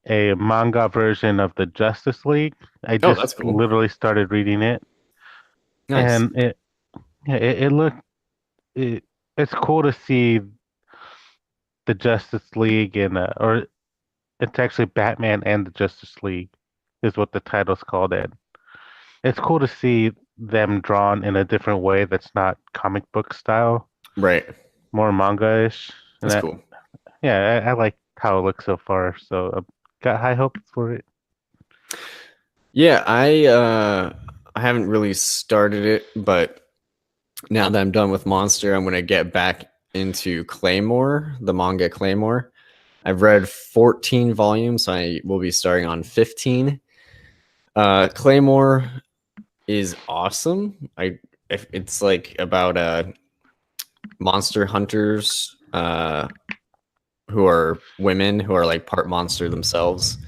A manga version of the Justice League. I just that's cool. literally started reading it. Nice. And it's cool to see the Justice League or it's actually Batman and the Justice League is what the title's called. And it's cool to see them drawn in a different way that's not comic book style. Right. More manga-ish. That's cool. Yeah, I like how it looks so far. So I've got high hopes for it. Yeah, I haven't really started it, but now that I'm done with Monster, I'm gonna get back into Claymore, the manga Claymore. I've read 14 volumes, so I will be starting on 15. Claymore is awesome. It's like about monster hunters who are women who are like part monster themselves.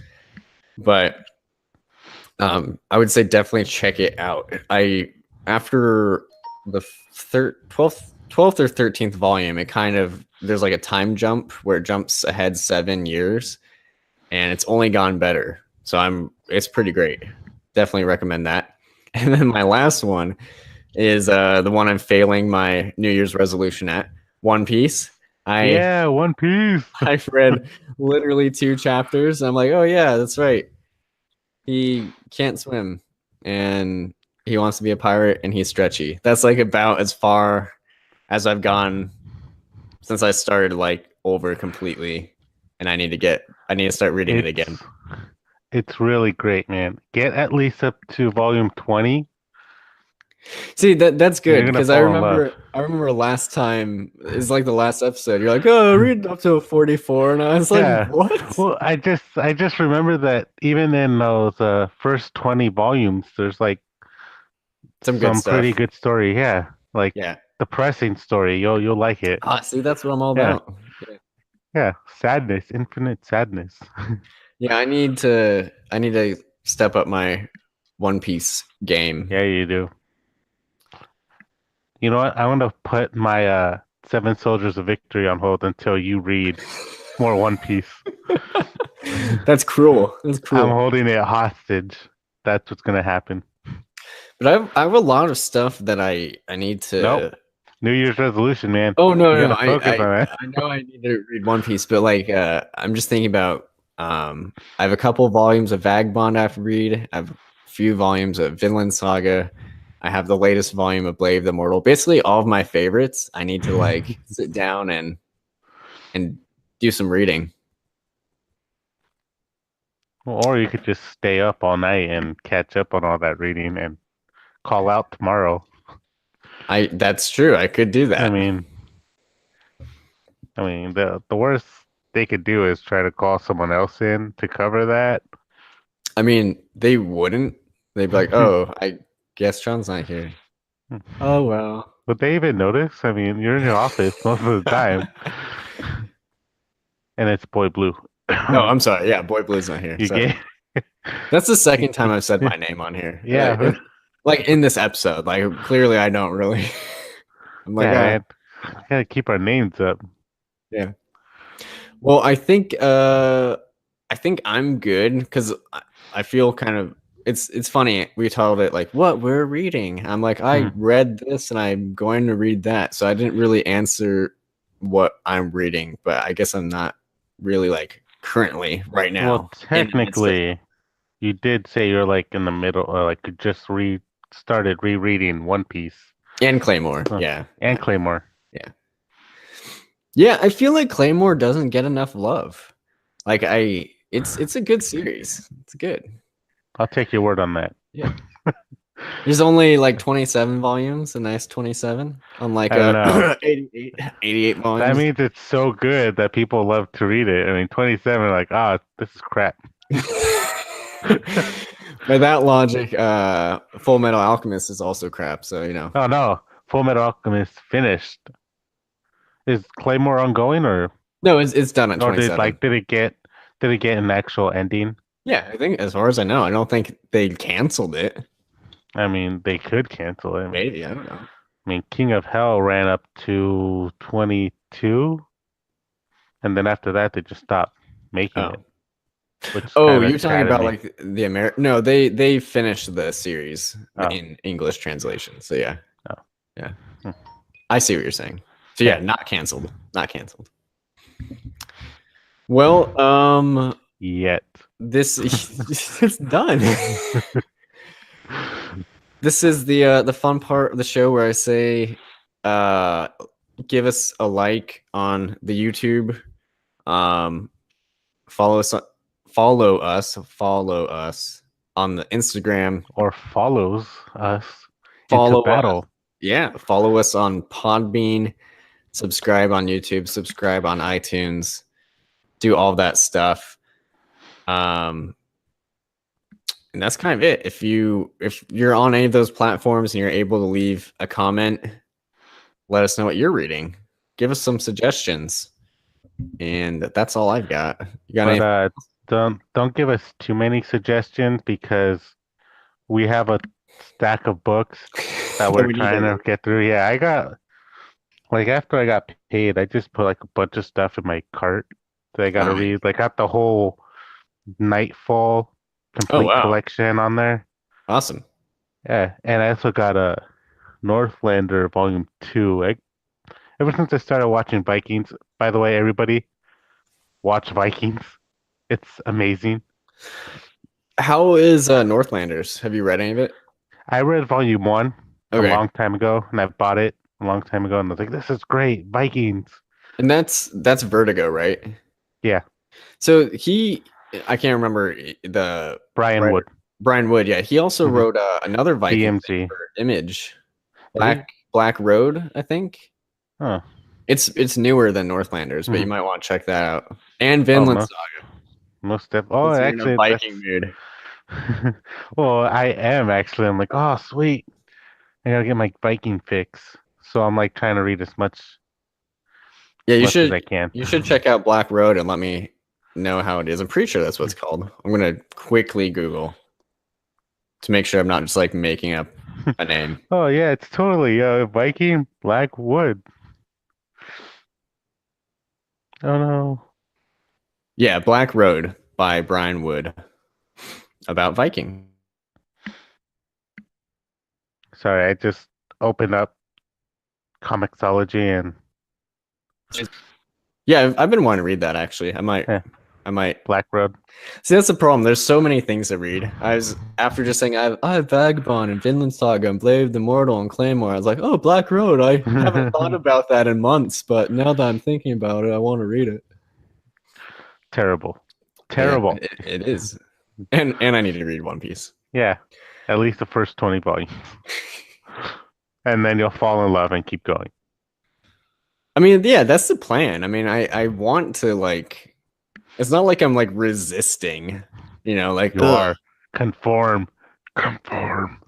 But I would say definitely check it out. After the 12th or 13th volume, it kind of there's like a time jump where it jumps ahead 7 years, and it's only gone better. So it's pretty great. Definitely recommend that. And then my last one is the one I'm failing my New Year's resolution at, One Piece. One Piece. I've read literally 2 chapters. I'm like, oh yeah, that's right. He can't swim, and he wants to be a pirate, and he's stretchy. That's like about as far as I've gone since I started like over completely, and I need to start reading it again. It's really great, man. Get at least up to volume 20. See, that's good because I remember last time is like the last episode. You're like, oh, read up to 44, and I was like, what? Well, I just remember that even in those first 20 volumes, there's like some pretty good story. Yeah, like depressing story. You'll like it. See, that's what I'm all about. Yeah, sadness, infinite sadness. Yeah, I need to step up my One Piece game. Yeah, you do. You know what? I'm gonna put my Seven Soldiers of Victory on hold until you read more One Piece. That's cruel. That's I'm cruel. holding it hostage. That's what's gonna happen. But I have a lot of stuff that I need Nope. to. New Year's resolution, man. Oh no, You no, gotta focus on that. I know I need to read One Piece, but like I'm just thinking about I have a couple volumes of Vagabond I have to read. I have a few volumes of Vinland Saga. I have the latest volume of Blade the Immortal. Basically all of my favorites. I need to like sit down and do some reading. Or you could just stay up all night and catch up on all that reading and call out tomorrow. That's true. I could do I that. mean, the worst they could do is try to call someone else in to cover that. I mean, they wouldn't. They'd be like, "Oh, I guess John's not here." Oh well. Would they even notice? I mean, you're in your office most of the time, and it's Boy Blue. Oh, I'm sorry. Yeah, Boy Blue's not here. You Sorry. get, That's the second time I've said my name on here. yeah, Like in this episode. Like clearly I don't really. I'm like, yeah, man. Gotta keep our names up. yeah. Well, I think I'm good because I feel kind of it's funny. We told it like what we're reading. I'm like, I Hmm. read this and I'm going to read that. So I didn't really answer what I'm reading, but I guess I'm not really like currently right Well, now in the midst of technically, you did say you're like in the middle, or like you just started rereading One Piece. and Claymore. Huh. Yeah. And Yeah. Claymore. Yeah. Yeah, I feel like Claymore doesn't get enough love. Like it's a good series. It's good. I'll take your word on that. Yeah. There's only like 27 volumes, a nice 27, unlike I don't know. 88 That volumes. means it's so good that people love to read it. I mean, 27, like, this is crap. By that logic, Full Metal Alchemist is also crap, so you know. Oh no, Full Metal Alchemist finished. Is Claymore ongoing, No, it's done at or did 27. it get an actual ending? Yeah, I think as far as I know, I don't think they canceled it. I mean, they could cancel it. Maybe, I don't know. I mean, King of Hell ran up to 22, and then after that, they just stopped making it, Oh. which is Oh, kind of you're talking saddened about me. like the American. No, they finished the series Oh, in English translation. So yeah, oh. yeah, Hmm. I see what you're saying. So yeah, Yeah. not canceled, not canceled. Well, Yet. this it's done. This is the fun part of the show where I say, give us a like on the YouTube, um, follow us, follow us on the Instagram. Or follows us into Follow us. battle. Yeah, follow us on Podbean, subscribe on YouTube, subscribe on iTunes, do all that stuff. And that's kind of it. If you're on any of those platforms and you're able to leave a comment, let us know what you're reading. Give us some suggestions. And that's all I've got. You got But any? don't give us too many suggestions because we have a stack of books that we're we need trying to get through. Yeah, I got like after I got paid, I just put like a bunch of stuff in my cart that I gotta Nice. read. Like I got the whole Nightfall Oh complete wow. collection on there. Awesome. Yeah, and I also got a Northlander Volume 2. Ever since I started watching Vikings, by the way, everybody, watch Vikings. It's amazing. How is Northlanders? Have you read any of it? I read Volume 1 a Okay. long time ago, and I bought it a long time ago, and I was like, this is great, Vikings. And that's Vertigo, right? Yeah, So I can't remember the Brian writer, Wood, Brian Wood. Yeah, he also Mhm. wrote another Viking thing DMZ. for Image, Did he? Black Road, I think. Huh. It's newer than Northlanders, but you Mhm. might want to check that out. And Oh, Vinland Saga, Oh, since you're in a actually, Viking mood. well, I am actually. I'm like, oh, sweet. I gotta get my Viking fix. So I'm like trying to read Yeah, as much as I can. you should check out Black Road and let me know how it is. I'm pretty sure that's what it's called. I'm gonna quickly Google to make sure I'm not just like making up a name. Oh yeah, it's totally Viking Blackwood. Oh no. Yeah, Black Road by Brian Wood about Viking. Sorry, I just opened up Comixology and Yeah, I've been wanting to read that actually. eh, I might. Black Road. See, that's the problem. There's so many things to read. I was after just saying I have Vagabond and Vinland Saga and Blade the Mortal and Claymore. I was like, oh, Black Road. I haven't thought about that in months, but now that I'm thinking about it, I want to read it. Terrible. Yeah, Terrible. it is. And I need to read One Piece. Yeah. At least the first 20 volumes. And then you'll fall in love and keep going. I mean, yeah, that's the plan. I mean, I want to like. It's not like I'm like resisting. You know, like You are. Conform. Conform.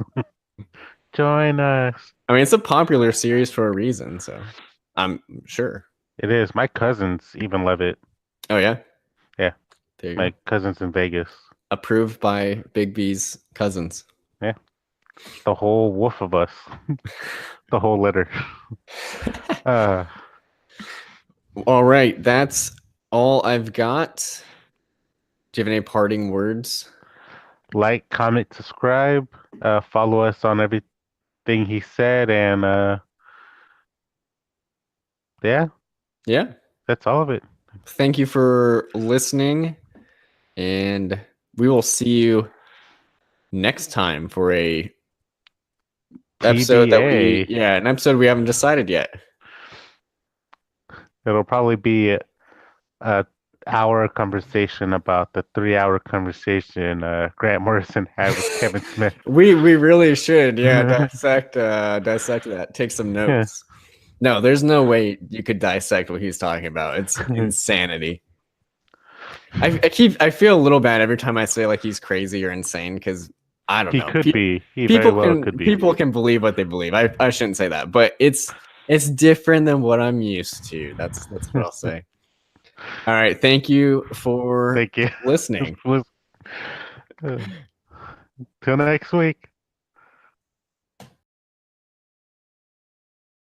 Join us. I mean, it's a popular series for a reason, so I'm sure. It is. My cousins even love it. Oh yeah, Yeah. there you My go. cousins in Vegas. Approved by Bigby's cousins. Yeah. The whole wolf of us. The whole litter. Uh, All right, that's all I've got. Do you have any parting words? like, comment, subscribe. Follow us on everything he said. And yeah, Yeah. that's all of it. Thank you for listening, and we will see you next time for a episode that TBA. an episode we haven't decided yet. It'll probably be a hour conversation about the 3 hour conversation Grant Morrison had with Kevin Smith. We really should, dissect that. Take some Yeah. notes. No, there's no way you could dissect what he's talking about. It's insanity. I feel a little bad every time I say like he's crazy or insane because I don't know. He could be. He very People well can could be. people can believe what they believe. I shouldn't say that, but it's different than what I'm used to. That's what I'll say. All right, thank you for Thank you. listening. Till next week.